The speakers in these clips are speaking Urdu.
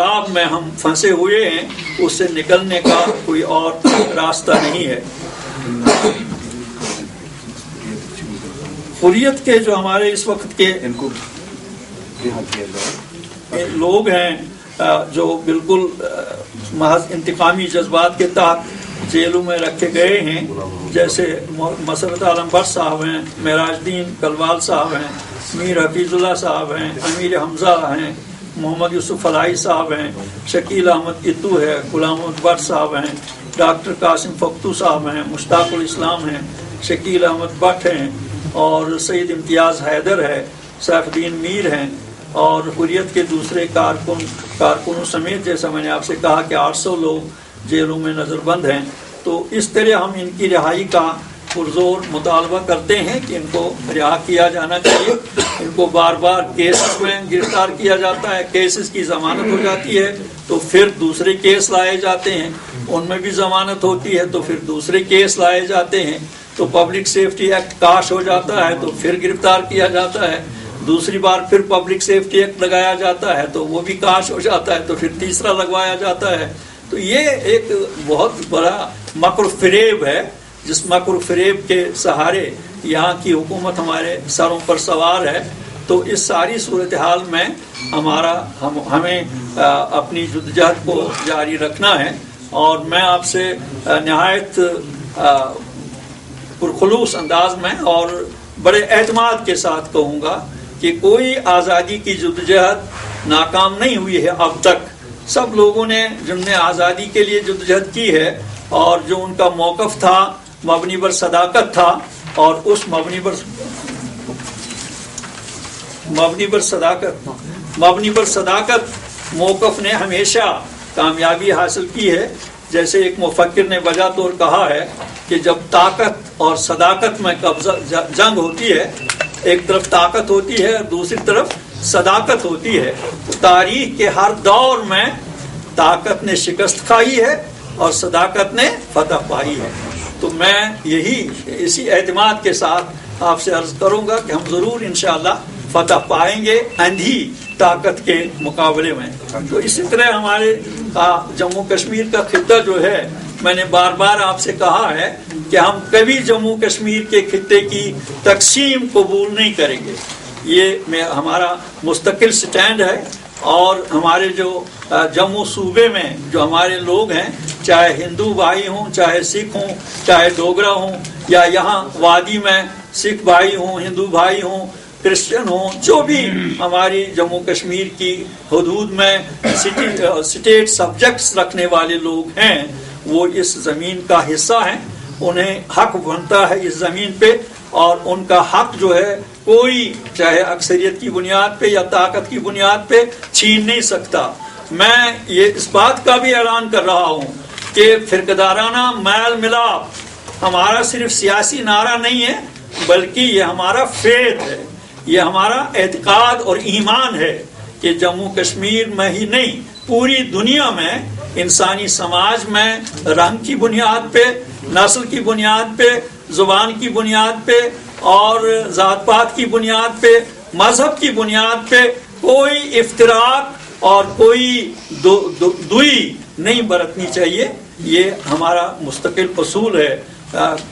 عذاب میں ہم پھنسے ہوئے ہیں، اس سے نکلنے کا کوئی اور راستہ نہیں ہے۔ حریت کے جو ہمارے اس وقت کے لوگ ہیں جو بالکل محض انتقامی جذبات کے تحت جیلوں میں رکھے گئے ہیں، جیسے مسرت عالم بٹ صاحب ہیں، معراج الدین کلوال صاحب ہیں، میر حفیظ اللہ صاحب ہیں، امیر حمزہ ہیں، محمد یوسف فلاحی صاحب ہیں، شکیل احمد اتو ہے، غلام احمد بٹ صاحب ہیں، ڈاکٹر قاسم فختو صاحب ہیں، مشتاق الاسلام ہیں، شکیل احمد بٹ ہیں، اور سید امتیاز حیدر ہے، سیف الدین میر ہیں، اور حریت کے دوسرے کارکنوں سمیت جیسا میں نے آپ سے کہا کہ 800 لوگ جیلوں میں نظر بند ہیں۔ تو اس طرح ہم ان کی رہائی کا پرزور مطالبہ کرتے ہیں کہ ان کو رہا کیا جانا چاہیے۔ ان کو بار بار کیسز میں گرفتار کیا جاتا ہے، کیسز کی ضمانت ہو جاتی ہے تو پھر دوسرے کیس لائے جاتے ہیں، ان میں بھی ضمانت ہوتی ہے تو پھر دوسرے کیس لائے جاتے ہیں، تو پبلک سیفٹی ایکٹ کاش ہو جاتا ہے تو پھر گرفتار کیا جاتا ہے، دوسری بار پھر پبلک سیفٹی ایکٹ لگایا جاتا ہے تو وہ بھی کاش ہو جاتا ہے تو پھر تیسرا لگوایا جاتا ہے۔ تو یہ ایک بہت بڑا مکر فریب ہے، جس مکر فریب کے سہارے یہاں کی حکومت ہمارے سروں پر سوار ہے۔ تو اس ساری صورتحال میں ہمیں اپنی جدوجہد کو جاری رکھنا ہے، اور میں آپ سے نہایت پرخلوص انداز میں اور بڑے اعتماد کے ساتھ کہوں گا کہ کوئی آزادی کی جدوجہد ناکام نہیں ہوئی ہے اب تک۔ سب لوگوں نے جن نے آزادی کے لیے جدوجہد کی ہے اور جو ان کا موقف تھا مبنی بر صداقت تھا، اور اس مبنی بر صداقت موقف نے ہمیشہ کامیابی حاصل کی ہے۔ جیسے ایک مفکر نے وجہ طور کہا ہے کہ جب طاقت اور صداقت میں جنگ ہوتی ہے، ایک طرف طاقت ہوتی ہے اور دوسری طرف صداقت ہوتی ہے، تو تاریخ کے ہر دور میں طاقت نے شکست کھائی ہے اور صداقت نے فتح پائی ہے۔ تو میں اسی اعتماد کے ساتھ آپ سے عرض کروں گا کہ ہم ضرور انشاءاللہ فتح پائیں گے اندھی طاقت کے مقابلے میں۔ تو اسی طرح ہمارے جموں کشمیر کا خطہ جو ہے، میں نے بار بار آپ سے کہا ہے کہ ہم کبھی جموں کشمیر کے خطے کی تقسیم قبول نہیں کریں گے۔ یہ ہمارا مستقل سٹینڈ ہے، اور ہمارے جو جموں صوبے میں جو ہمارے لوگ ہیں، چاہے ہندو بھائی ہوں، چاہے سکھ ہوں، چاہے ڈوگرا ہوں، یا یہاں وادی میں سکھ بھائی ہوں، ہندو بھائی ہوں، کرسچن ہوں، جو بھی ہماری جموں کشمیر کی حدود میں سٹیٹ سبجیکٹس رکھنے والے لوگ ہیں، وہ اس زمین کا حصہ ہیں۔ انہیں حق بنتا ہے اس زمین پہ، اور ان کا حق جو ہے کوئی چاہے اکثریت کی بنیاد پہ یا طاقت کی بنیاد پہ چھین نہیں سکتا۔ میں یہ اس بات کا بھی اعلان کر رہا ہوں کہ فرقدارانہ میل ملاپ ہمارا صرف سیاسی نعرہ نہیں ہے، بلکہ یہ ہمارا فیتھ ہے، یہ ہمارا اعتقاد اور ایمان ہے کہ جموں کشمیر میں ہی نہیں، پوری دنیا میں انسانی سماج میں رنگ کی بنیاد پہ، نسل کی بنیاد پہ، زبان کی بنیاد پہ اور ذات پات کی بنیاد پہ، مذہب کی بنیاد پہ کوئی افتراق اور کوئی دوئی نہیں برتنی چاہیے۔ یہ ہمارا مستقل اصول ہے۔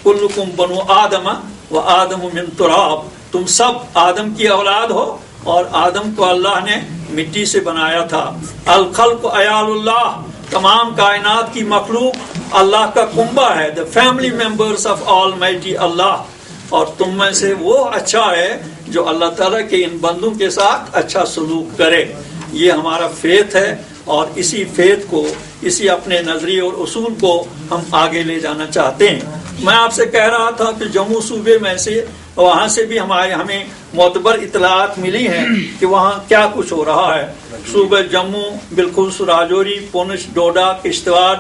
کلکم بنو آدم و آدم من تراب، تم سب آدم کی اولاد ہو، اور آدم کو اللہ نے مٹی سے بنایا تھا۔ الخلق عیال اللہ، تمام کائنات کی مخلوق اللہ کا کنبہ ہے، the family members of Almighty اللہ، اور تم میں سے وہ اچھا ہے جو اللہ تعالیٰ کے ان بندوں کے ساتھ اچھا سلوک کرے۔ یہ ہمارا فیتھ ہے، اور اسی فیتھ کو، اسی اپنے نظریے اور اصول کو ہم آگے لے جانا چاہتے ہیں۔ میں آپ سے کہہ رہا تھا کہ جموں صوبے میں سے وہاں سے بھی ہمیں معتبر اطلاعات ملی ہیں کہ وہاں کیا کچھ ہو رہا ہے۔ صوبہ جموں بالخصوص راجوری، پونچھ، ڈوڈا، کشتواڑ،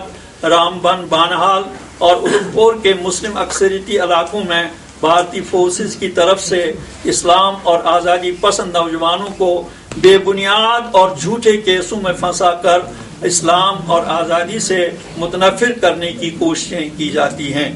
رام بن، بانہال اور ادھم پور کے مسلم اکثریتی علاقوں میں بھارتی فورسز کی طرف سے اسلام اور آزادی پسند نوجوانوں کو بے بنیاد اور جھوٹے کیسوں میں پھنسا کر اسلام اور آزادی سے متنفر کرنے کی کوششیں کی جاتی ہیں۔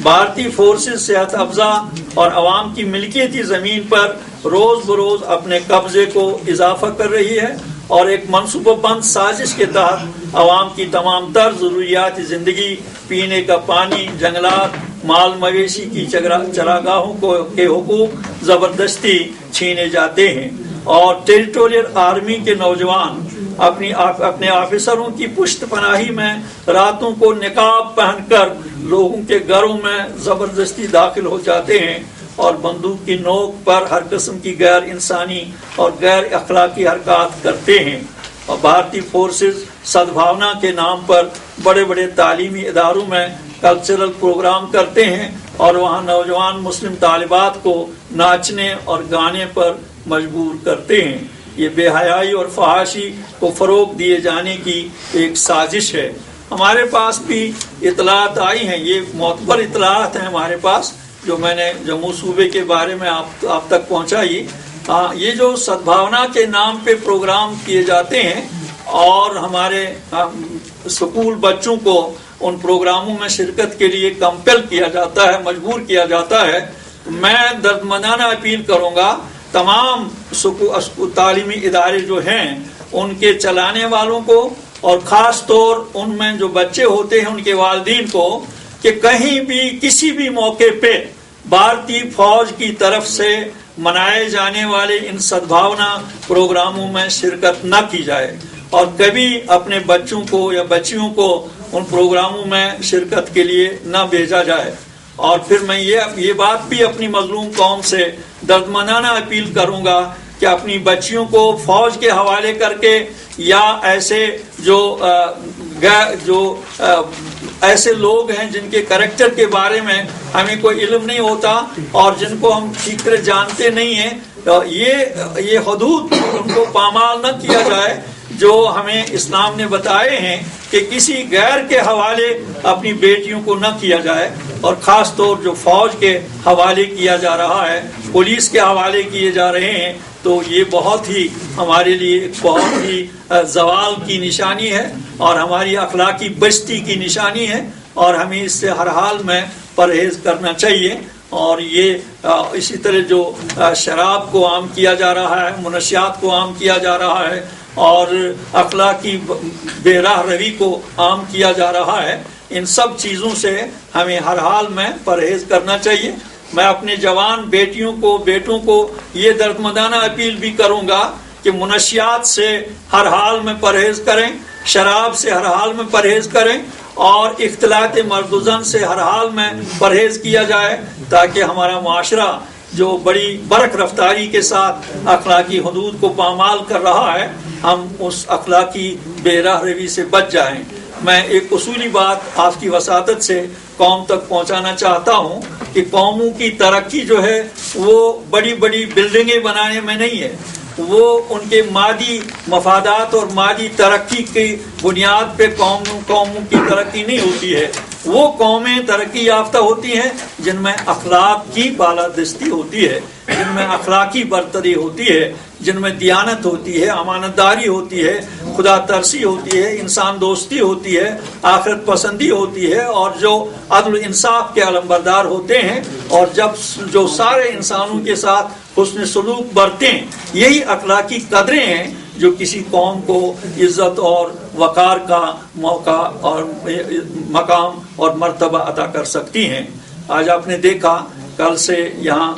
بھارتی فورسز صحت افزا اور عوام کی ملکیتی زمین پر روز بروز اپنے قبضے کو اضافہ کر رہی ہے، اور ایک منصوبہ بند سازش کے تحت عوام کی تمام تر ضروریات زندگی، پینے کا پانی، جنگلات، مال مویشی کی چراگاہوں کے حقوق زبردستی چھینے جاتے ہیں، اور ٹیریٹوریل آرمی کے نوجوان اپنے آفیسروں کی پشت پناہی میں راتوں کو نقاب پہن کر لوگوں کے گھروں میں زبردستی داخل ہو جاتے ہیں اور بندوق کی نوک پر ہر قسم کی غیر انسانی اور غیر اخلاقی حرکات کرتے ہیں۔ اور بھارتی فورسز سدبھاونا کے نام پر بڑے بڑے تعلیمی اداروں میں کلچرل پروگرام کرتے ہیں اور وہاں نوجوان مسلم طالبات کو ناچنے اور گانے پر مجبور کرتے ہیں۔ یہ بے حیائی اور فحاشی کو فروغ دیے جانے کی ایک سازش ہے۔ ہمارے پاس بھی اطلاعات آئی ہیں، یہ معتبر اطلاعات ہیں ہمارے پاس جو میں نے جموں صوبے کے بارے میں آپ تک پہنچائی۔ یہ جو سدبھاونا کے نام پہ پروگرام کیے جاتے ہیں اور ہمارے اسکول بچوں کو ان پروگراموں میں شرکت کے لیے کمپل کیا جاتا ہے، مجبور کیا جاتا ہے، میں دردمندانہ اپیل کروں گا تمام تعلیمی ادارے جو ہیں ان کے چلانے والوں کو اور خاص طور ان میں جو بچے ہوتے ہیں ان کے والدین کو کہ کہیں بھی کسی بھی موقع پہ بھارتی فوج کی طرف سے منائے جانے والے ان سدبھاونا پروگراموں میں شرکت نہ کی جائے اور کبھی اپنے بچوں کو یا بچیوں کو ان پروگراموں میں شرکت کے لیے نہ بھیجا جائے۔ اور پھر میں یہ بات بھی اپنی مظلوم قوم سے دردمندانہ اپیل کروں گا کہ اپنی بچیوں کو فوج کے حوالے کر کے یا ایسے ایسے لوگ ہیں جن کے کریکٹر کے بارے میں ہمیں کوئی علم نہیں ہوتا اور جن کو ہم ٹھیک طرح جانتے نہیں ہیں، یہ حدود ان کو پامال نہ کیا جائے جو ہمیں اسلام نے بتائے ہیں کہ کسی غیر کے حوالے اپنی بیٹیوں کو نہ کیا جائے، اور خاص طور جو فوج کے حوالے کیا جا رہا ہے، پولیس کے حوالے کیے جا رہے ہیں، تو یہ بہت ہی ہمارے لیے ایک بہت ہی زوال کی نشانی ہے اور ہماری اخلاقی بستی کی نشانی ہے، اور ہمیں اس سے ہر حال میں پرہیز کرنا چاہیے۔ اور یہ اسی طرح جو شراب کو عام کیا جا رہا ہے، منشیات کو عام کیا جا رہا ہے اور اخلاقی بے راہ روی کو عام کیا جا رہا ہے، ان سب چیزوں سے ہمیں ہر حال میں پرہیز کرنا چاہیے۔ میں اپنے جوان بیٹیوں کو بیٹوں کو یہ دردمندانہ اپیل بھی کروں گا کہ منشیات سے ہر حال میں پرہیز کریں، شراب سے ہر حال میں پرہیز کریں اور اختلاط مرد و زن سے ہر حال میں پرہیز کیا جائے، تاکہ ہمارا معاشرہ جو بڑی برق رفتاری کے ساتھ اخلاقی حدود کو پامال کر رہا ہے، ہم اس اخلاقی بے راہ روی سے بچ جائیں۔ میں ایک اصولی بات آپ کی وساطت سے قوم تک پہنچانا چاہتا ہوں کہ قوموں کی ترقی جو ہے وہ بڑی بڑی بلڈنگیں بنانے میں نہیں ہے، وہ ان کے مادی مفادات اور مادی ترقی کی بنیاد پہ قوموں کی ترقی نہیں ہوتی ہے۔ وہ قومیں ترقی یافتہ ہوتی ہیں جن میں اخلاق کی بالادستی ہوتی ہے، جن میں اخلاقی برتری ہوتی ہے، جن میں دیانت ہوتی ہے، امانت داری ہوتی ہے، خدا ترسی ہوتی ہے، انسان دوستی ہوتی ہے، آخرت پسندی ہوتی ہے، اور جو عدل و انصاف کے علمبردار ہوتے ہیں، اور جو سارے انسانوں کے ساتھ حسن سلوک برتیں، یہی اخلاقی قدریں ہیں جو کسی قوم کو عزت اور وقار کا موقع اور مقام اور مرتبہ عطا کر سکتی ہیں۔ آج آپ نے دیکھا کل سے یہاں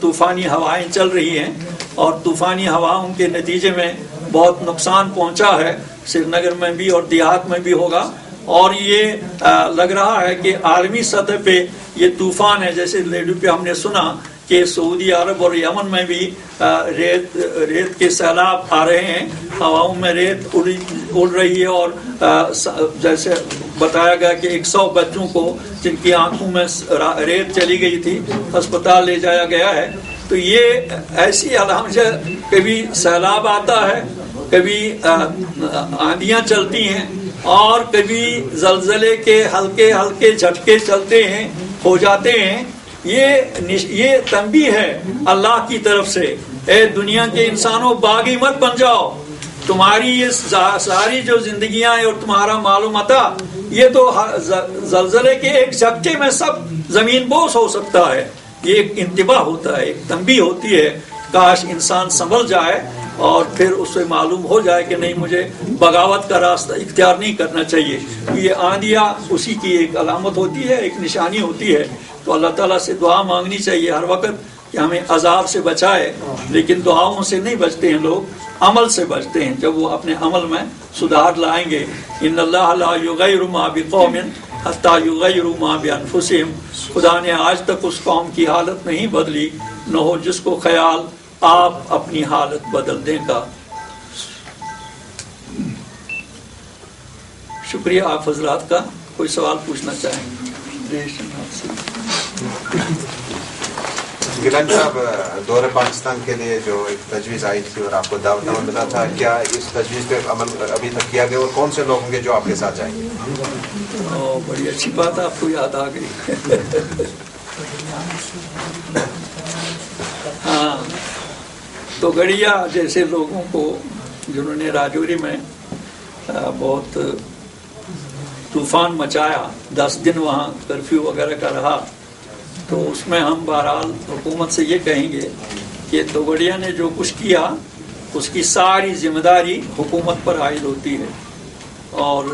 طوفانی ہوائیں چل رہی ہیں اور طوفانی ہواؤں کے نتیجے میں بہت نقصان پہنچا ہے، سری نگر میں بھی اور دیہات میں بھی ہوگا، اور یہ لگ رہا ہے کہ عالمی سطح پہ یہ طوفان ہے۔ جیسے ریڈیو پہ ہم نے سنا کہ سعودی عرب اور یمن میں بھی ریت کے سیلاب آ رہے ہیں، ہواؤں میں ریت اڑ رہی ہے، اور جیسے بتایا گیا کہ 100 بچوں کو جن کی آنکھوں میں ریت چلی گئی تھی ہسپتال لے جایا گیا ہے۔ تو یہ ایسی علامت، کبھی سیلاب آتا ہے، کبھی آندیاں چلتی ہیں، اور کبھی زلزلے کے ہلکے ہلکے جھٹکے چلتے ہیں، ہو جاتے ہیں۔ یہ تنبیہ ہے اللہ کی طرف سے، اے دنیا کے انسانوں باغی مت بن جاؤ، تمہاری یہ ساری جو زندگیاں ہیں اور تمہارا مال و متاع، یہ تو زلزلے کے ایک جھٹکے میں سب زمین بوس ہو سکتا ہے۔ یہ ایک انتباہ ہوتا ہے، ایک تنبیہ ہوتی ہے، کاش انسان سنبھل جائے اور پھر اس سے معلوم ہو جائے کہ نہیں مجھے بغاوت کا راستہ اختیار نہیں کرنا چاہیے. یہ آندیاں اسی کی ایک علامت ہوتی ہے, ایک نشانی ہوتی ہے. تو اللہ تعالیٰ سے دعا مانگنی چاہیے ہر وقت کہ ہمیں عذاب سے بچائے. لیکن دعاؤں سے نہیں بچتے ہیں لوگ, عمل سے بچتے ہیں. جب وہ اپنے عمل میں سدھار لائیں گے. ان اللہ لا یغیر ما بقوم حتی یغیروا ما بانفسہم. خدا نے آج تک اس قوم کی حالت نہیں بدلی, نہ ہو جس کو خیال آپ اپنی حالت بدلنے کا. شکریہ آپ حضرات کا. کوئی سوال پوچھنا چاہیں گے؟ گیلانی صاحب, دورہ پاکستان کے لیے جو ایک تجویز آئی تھی اور آپ کو دعوت نامہ ملا تھا, کیا اس تجویز پہ عمل ابھی تک کیا گیا, اور کون سے لوگ ہوں گے جو آپ کے ساتھ جائیں گے؟ بڑی اچھی بات آپ کو یاد آ گئی. ہاں, تو گڑیا جیسے لوگوں کو جنہوں نے راجوری میں بہت طوفان مچایا, 10 دن وہاں کرفیو وغیرہ کا رہا, تو اس میں ہم بہرحال حکومت سے یہ کہیں گے کہ توگڑیا نے جو کچھ کیا اس کی ساری ذمہ داری حکومت پر عائد ہوتی ہے, اور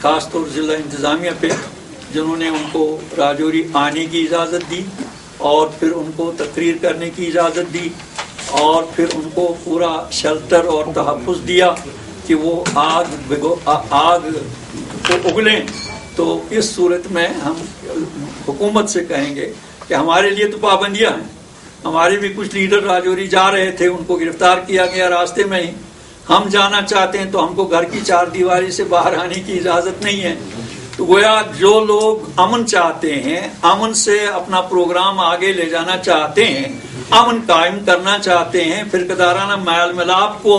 خاص طور ضلع انتظامیہ پہ جنہوں نے ان کو راجوری آنے کی اجازت دی, اور پھر ان کو تقریر کرنے کی اجازت دی, اور پھر ان کو پورا شیلٹر اور تحفظ دیا کہ وہ آگ کو اگلیں. تو اس صورت میں ہم حکومت سے کہیں گے کہ ہمارے لیے تو پابندیاں ہیں. ہمارے بھی کچھ لیڈر راجوری جا رہے تھے, ان کو گرفتار کیا گیا راستے میں ہی. ہم جانا چاہتے ہیں تو ہم کو گھر کی 4 دیواری سے باہر آنے کی اجازت نہیں ہے. تو گویا جو لوگ امن چاہتے ہیں, امن سے اپنا پروگرام آگے لے جانا چاہتے ہیں, امن قائم کرنا چاہتے ہیں, فرقدارانہ میل ملاپ کو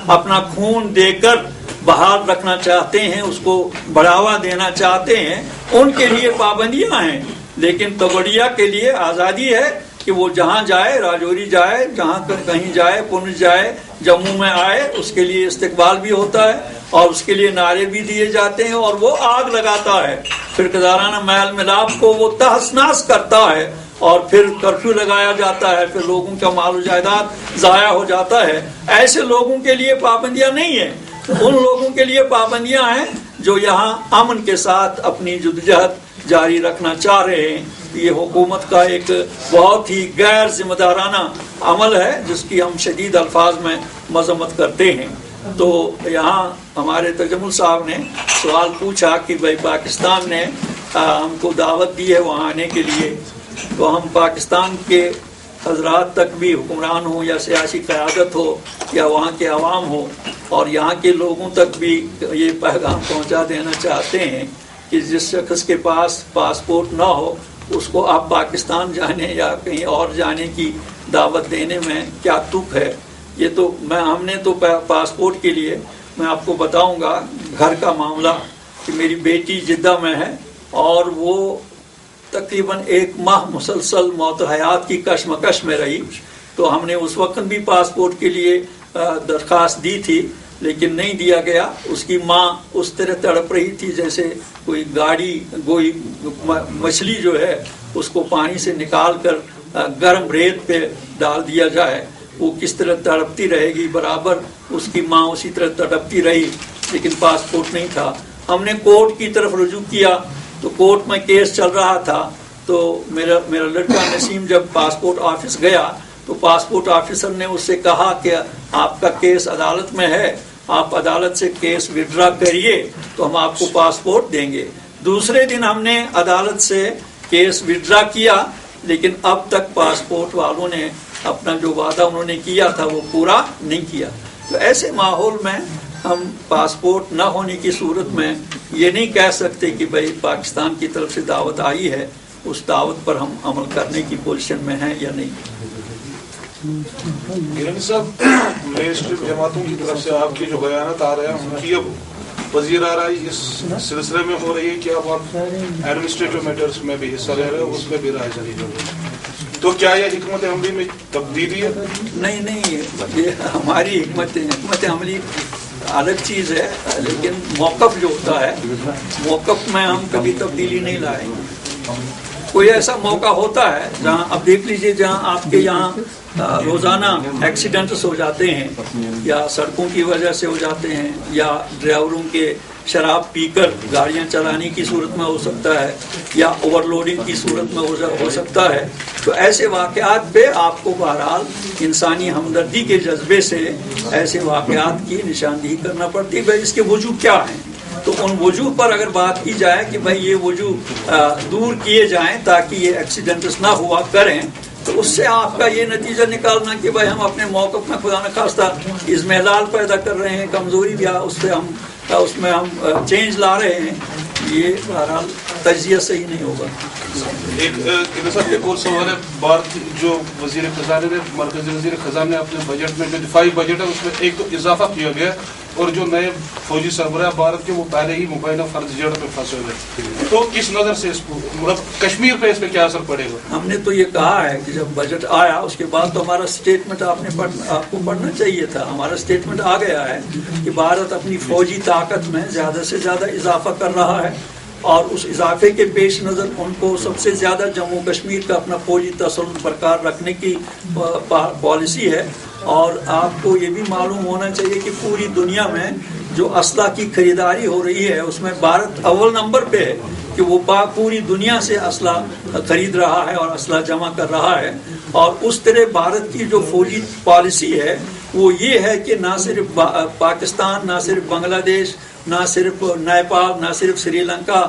اپنا خون دے کر بحال رکھنا چاہتے ہیں, اس کو بڑھاوا دینا چاہتے ہیں, ان کے لیے پابندیاں ہیں. لیکن توگڑیا کے لیے آزادی ہے کہ وہ جہاں جائے, راجوری جائے, جہاں کہیں جائے, پونچھ جائے, جموں میں آئے, اس کے لیے استقبال بھی ہوتا ہے اور اس کے لیے نعرے بھی دیے جاتے ہیں, اور وہ آگ لگاتا ہے, فرقدارانہ میل ملاپ کو وہ تہس نہس کرتا ہے, اور پھر کرفیو لگایا جاتا ہے, پھر لوگوں کا مال و جائیداد ضائع ہو جاتا ہے. ایسے لوگوں کے لیے پابندیاں نہیں ہیں. ان لوگوں کے لیے پابندیاں ہیں جو یہاں امن کے ساتھ اپنی جدوجہد جاری رکھنا چاہ رہے ہیں. یہ حکومت کا ایک بہت ہی غیر ذمہ دارانہ عمل ہے جس کی ہم شدید الفاظ میں مذمت کرتے ہیں. تو یہاں ہمارے تجمل صاحب نے سوال پوچھا کہ بھائی پاکستان نے ہم کو دعوت دی ہے وہاں آنے کے لیے, تو ہم پاکستان کے حضرات تک بھی, حکمران ہوں یا سیاسی قیادت ہو یا وہاں کے عوام ہو, اور یہاں کے لوگوں تک بھی یہ پیغام پہنچا دینا چاہتے ہیں کہ جس شخص کے پاس پاسپورٹ نہ ہو اس کو آپ پاکستان جانے یا کہیں اور جانے کی دعوت دینے میں کیا تک ہے. یہ تو ہم نے تو پاسپورٹ کے لیے, میں آپ کو بتاؤں گا گھر کا معاملہ کہ میری بیٹی جدہ میں ہے, اور وہ تقریباً 1 ماہ مسلسل موت حیات کی کشمکش میں رہی. تو ہم نے اس وقت بھی پاسپورٹ کے لیے درخواست دی تھی, لیکن نہیں دیا گیا. اس کی ماں اس طرح تڑپ رہی تھی جیسے کوئی گاڑی, کوئی مچھلی جو ہے اس کو پانی سے نکال کر گرم ریت پہ ڈال دیا جائے, وہ کس طرح تڑپتی رہے گی, برابر اس کی ماں اسی طرح تڑپتی رہی, لیکن پاسپورٹ نہیں تھا. ہم نے کورٹ کی طرف رجوع کیا, تو کورٹ میں کیس چل رہا تھا. تو میرا لڑکا نسیم جب پاسپورٹ آفس گیا تو پاسپورٹ آفیسر نے اس سے کہا کہ آپ کا کیس عدالت میں ہے, آپ عدالت سے کیس وڈرا کریے تو ہم آپ کو پاسپورٹ دیں گے. دوسرے دن ہم نے عدالت سے کیس وڈرا کیا, لیکن اب تک پاسپورٹ والوں نے اپنا جو وعدہ انہوں نے کیا تھا وہ پورا نہیں کیا. تو ایسے ماحول میں ہم پاسپورٹ نہ ہونے کی صورت میں یہ نہیں کہہ سکتے کہ بھائی پاکستان کی طرف سے دعوت آئی ہے, اس دعوت پر ہم عمل کرنے کی پوزیشن میں ہیں یا نہیں. گیلانی صاحب, مینسٹریم جماعتوں کی طرف سے آپ کے جو بیانات آ رہے ہیں ان کی اب وزیر آرائی اس سلسلے میں ہو رہی ہے کہ اب آپ ایڈمنسٹریٹو میٹرز میں بھی حصہ لے رہے ہیں, اس میں بھی رائے جاری کر رہے ہیں, تو کیا یہ حکمت عملی میں تبدیلی ہے؟ نہیں, یہ ہماری حکمت عملی الگ چیز ہے, لیکن موقف جو ہوتا ہے موقف میں ہم کبھی تبدیلی نہیں لائیں گے. کوئی ایسا موقع ہوتا ہے جہاں اب دیکھ لیجئے جہاں آپ کے یہاں روزانہ ایکسیڈنٹس ہو جاتے ہیں یا سڑکوں کی وجہ سے ہو جاتے ہیں یا ڈرائیوروں کے شراب پی کر گاڑیاں چلانے کی صورت میں ہو سکتا ہے یا اوور لوڈنگ کی صورت میں ہو سکتا ہے، تو ایسے واقعات پہ آپ کو بہرحال انسانی ہمدردی کے جذبے سے ایسے واقعات کی نشاندہی کرنا پڑتی ہے بھائی اس کے وجوہ کیا ہیں. تو ان وجوہ پر اگر بات کی جائے کہ بھائی یہ وجوہ دور کیے جائیں تاکہ یہ ایکسیڈنٹس نہ ہوا کریں، تو اس سے آپ کا یہ نتیجہ نکالنا کہ بھائی ہم اپنے موقف میں خدا نخواستہ اس میں اعلان پیدا کر رہے ہیں، کمزوری یا اس میں ہم چینج لا رہے ہیں، یہ بہرحال تجزیہ صحیح نہیں ہوگا. ایک اور سوال ہے، بھارت جو وزیر خزانہ نے مرکزی وزیر خزانہ نے اپنے بجٹ میں جو دفاعی بجٹ ہے اس میں ایک تو اضافہ کیا گیا اور جو نئے فوجی سربراہ بھارت کے وہ پہلے ہی مبینہ فرض جڑ میں پھنسے ہوئے، تو کس نظر سے اس کو مطلب کشمیر پہ اس پہ کیا اثر پڑے گا؟ ہم نے تو یہ کہا ہے کہ جب بجٹ آیا اس کے بعد تو ہمارا اسٹیٹمنٹ آپ کو پڑھنا چاہیے تھا. ہمارا اسٹیٹمنٹ آ گیا ہے کہ بھارت اپنی فوجی طاقت میں زیادہ سے زیادہ اضافہ کر رہا ہے اور اس اضافے کے پیش نظر ان کو سب سے زیادہ جموں کشمیر کا اپنا فوجی تسلط برقرار رکھنے کی پالیسی ہے. اور آپ کو یہ بھی معلوم ہونا چاہیے کہ پوری دنیا میں جو اسلحہ کی خریداری ہو رہی ہے اس میں بھارت اول نمبر پہ ہے کہ وہ پوری دنیا سے اسلحہ خرید رہا ہے اور اسلحہ جمع کر رہا ہے. اور اس طرح بھارت کی جو فوجی پالیسی ہے وہ یہ ہے کہ نہ صرف پاکستان، نہ صرف بنگلہ دیش، نہ صرف نیپال، نہ صرف سری لنکا،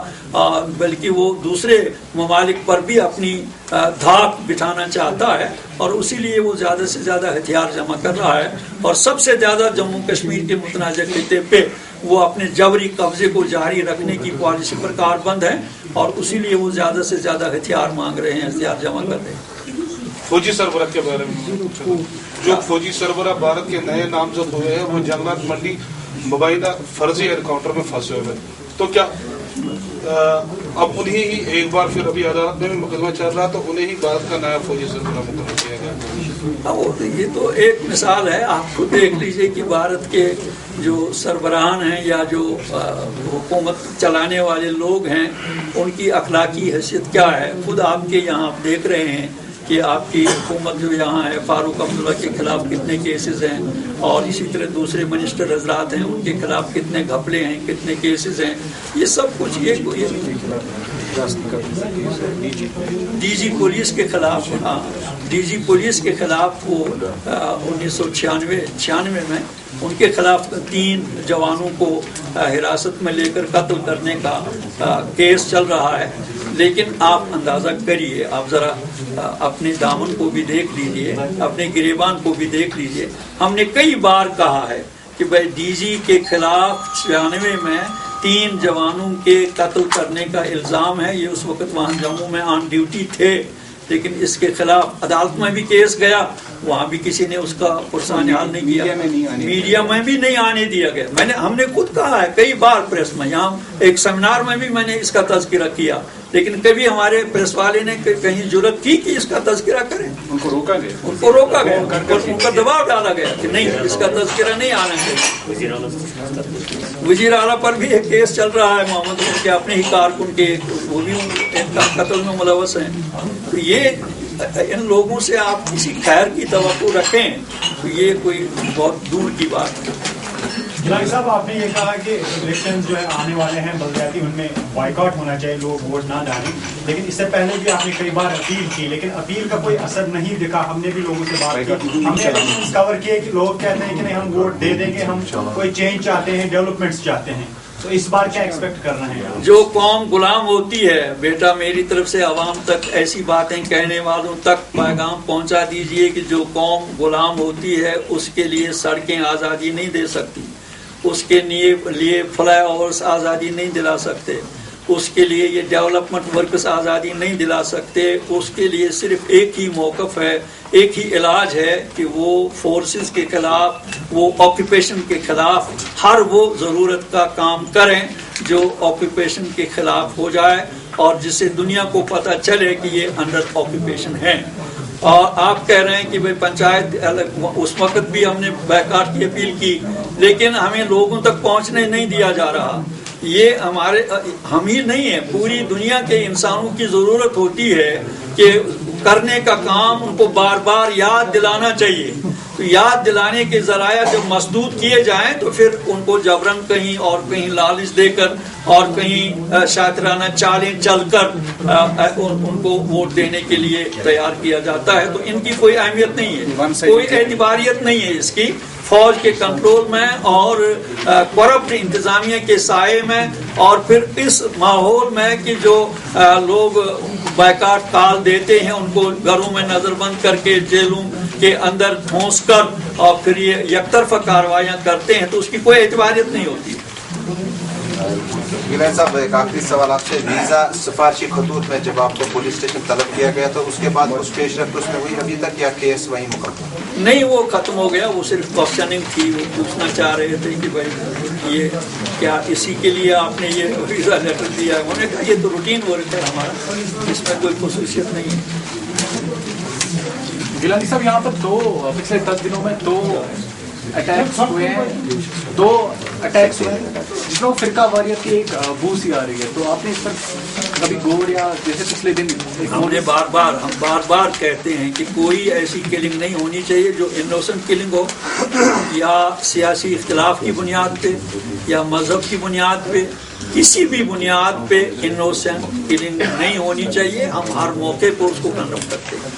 بلکہ وہ دوسرے ممالک پر بھی اپنی دھاک بٹھانا چاہتا ہے اور اسی لیے وہ زیادہ سے زیادہ ہتھیار جمع کر رہا ہے اور سب سے زیادہ جموں کشمیر کے متنازع خطے پہ وہ اپنے جبری قبضے کو جاری رکھنے کی پالیسی پر کاربند ہے اور اسی لیے وہ زیادہ سے زیادہ ہتھیار مانگ رہے ہیں، ہتھیار جمع کر رہے ہیں. فوجی سربراہ کے بارے میں جو فوجی سربراہ بھارت کے نئے نامزد ہوئے ہیں وہ جنگلات منڈی مبینہ فرضی انکاؤنٹر میں پھنسے ہوئے، تو کیا اب انہیں ہی ایک بار پھر ابھی عدالت میں بھی مقدمہ چل رہا تو انہیں ہی بھارت کا نیا فوجی سربراہ مقرر کیا گیا؟ یہ تو ایک مثال ہے. آپ خود دیکھ لیجئے کہ بھارت کے جو سربراہان ہیں یا جو حکومت چلانے والے لوگ ہیں ان کی اخلاقی حیثیت کیا ہے. خود آپ کے یہاں آپ دیکھ رہے ہیں کہ آپ کی حکومت جو یہاں ہے فاروق عبداللہ کے خلاف کتنے کیسز ہیں اور اسی طرح دوسرے منسٹر حضرات ہیں ان کے خلاف کتنے گھپلے ہیں، کتنے کیسز ہیں. یہ سب کچھ ڈی جی پولیس کے خلاف، ہاں ڈی جی پولیس کے خلاف وہ 1996 میں ان کے خلاف 3 جوانوں کو حراست میں لے کر قتل کرنے کا کیس چل رہا ہے. لیکن آپ اندازہ کریے، آپ ذرا اپنے دامن کو بھی دیکھ لیجئے، اپنے گریبان کو بھی دیکھ لیجئے. ہم نے کئی بار کہا ہے کہ بھائی ڈی جی کے خلاف 96 میں 3 جوانوں کے قتل کرنے کا الزام ہے. یہ اس وقت وہاں جموں میں آن ڈیوٹی تھے لیکن اس کے خلاف عدالت میں بھی کیس گیا، وہاں بھی کسی نے اس کا پرسان حال نہیں کیا، میڈیا میں بھی نہیں آنے دیا گیا. ہم نے خود کہا ہے کئی بار پریس میں، یہاں ایک سیمینار میں بھی میں نے اس کا تذکرہ کیا لیکن کبھی ہمارے پریس والے نے کہیں جرت کی کہ اس کا تذکرہ کریں. ان کو روکا گیا ان کا دباؤ ڈالا گیا کہ نہیں اس کا تذکرہ نہیں آنا چاہیے. وزیر اعلیٰ پر بھی ایک کیس چل رہا ہے محمد عمر کے اپنے ہی کارکن کے، وہ بھی قتل میں ملوث ہیں. تو یہ ان لوگوں سے آپ کسی خیر کی توقع رکھیں تو یہ کوئی بہت دور کی بات ہے. جناب صاحب آپ نے یہ کہا کہ الیکشن جو ہے آنے والے ہیں بلدیاتی، ان میں بائیکاٹ ہونا چاہیے، لوگ ووٹ نہ ڈالیں، لیکن اس سے پہلے بھی آپ نے کئی بار اپیل کی لیکن اپیل کا کوئی اثر نہیں دکھا. ہم نے بھی لوگوں سے بات کی، ہم نے ڈسکور کیا کہ لوگ کہتے ہیں کہ نہیں ہم ووٹ دے دیں گے، ہم کوئی چینج چاہتے ہیں، ڈیولپمنٹس چاہتے ہیں. تو اس بار کیا ایکسپیکٹ کر رہے ہیں؟ جو قوم غلام ہوتی ہے بیٹا، میری طرف سے عوام تک ایسی باتیں کہنے والوں تک پیغام پہنچا دیجئے کہ جو قوم غلام ہوتی ہے اس کے لیے سڑکیں آزادی نہیں دے سکتی، اس کے لیے فلائی اوورس آزادی نہیں دلا سکتے، اس کے لیے یہ ڈیولپمنٹ ورکس آزادی نہیں دلا سکتے. اس کے لیے صرف ایک ہی موقف ہے، ایک ہی علاج ہے کہ وہ فورسز کے خلاف، وہ آکوپیشن کے خلاف ہر وہ ضرورت کا کام کریں جو آکوپیشن کے خلاف ہو جائے اور جس سے دنیا کو پتہ چلے کہ یہ انڈر آکوپیشن ہے. اور آپ کہہ رہے ہیں کہ بھائی پنچایت، اس وقت بھی ہم نے بائیکاٹ کی اپیل کی لیکن ہمیں لوگوں تک پہنچنے نہیں دیا جا رہا. یہ ہم ہی نہیں ہیں، پوری دنیا کے انسانوں کی ضرورت ہوتی ہے کہ کرنے کا کام ان کو بار بار یاد دلانا چاہیے. تو یاد دلانے کے ذرائع جب مسدود کیے جائیں تو پھر ان کو جبراً کہیں اور کہیں لالچ دے کر اور کہیں شاطرانہ چالیں چل کر ان کو ووٹ دینے کے لیے تیار کیا جاتا ہے. تو ان کی کوئی اہمیت نہیں ہے، کوئی اعتباریت نہیں ہے اس کی. فوج کے کنٹرول میں اور کرپٹ انتظامیہ کے سائے میں اور پھر اس ماحول میں کہ جو لوگ بائیکاٹ کال دیتے ہیں ان کو گھروں میں نظر بند کر کے جیلوں کے اندر ٹھونس کر اور پھر یہ یک طرفہ کارروائیاں کرتے ہیں، تو اس کی کوئی اعتباریت نہیں ہوتی. گیلانی صاحب ایک آخری سوال آپ سے، ویزا سفارشی خطوط میں جب آپ کو پولیس اسٹیشن طلب کیا گیا تو اس کے بعد کچھ پیش رفت اس میں ہوئی ابھی تک یا کیس وہیں مکمل؟ نہیں، وہ ختم ہو گیا. وہ صرف کوشچننگ تھی، وہ پوچھنا چاہ رہے تھے کہ بھائی یہ کیا اسی کے لیے آپ نے یہ ویزا لیٹر دیا ہے. انہوں نے کہا یہ تو روٹین ورک ہے ہمارا، اس میں کوئی خصوصیت نہیں ہے. گیلانی صاحب یہاں پر پچھلے 10 دنوں میں 2 اٹیکس ہوئے ہیں، 2 اٹیکس ہوئے ہیں جس میں فرقہ واریت کی ایک بو سی آ رہی ہے. تو آپ نے اس پر کبھی غور یا جیسے پچھلے دن ہم بار بار کہتے ہیں کہ کوئی ایسی کلنگ نہیں ہونی چاہیے جو انوسنٹ کلنگ ہو، یا سیاسی اختلاف کی بنیاد پہ یا مذہب کی بنیاد پہ، کسی بھی بنیاد پہ انوسنٹ کلنگ نہیں ہونی چاہیے. ہم ہر موقع پر اس کو کنڈم کرتے ہیں.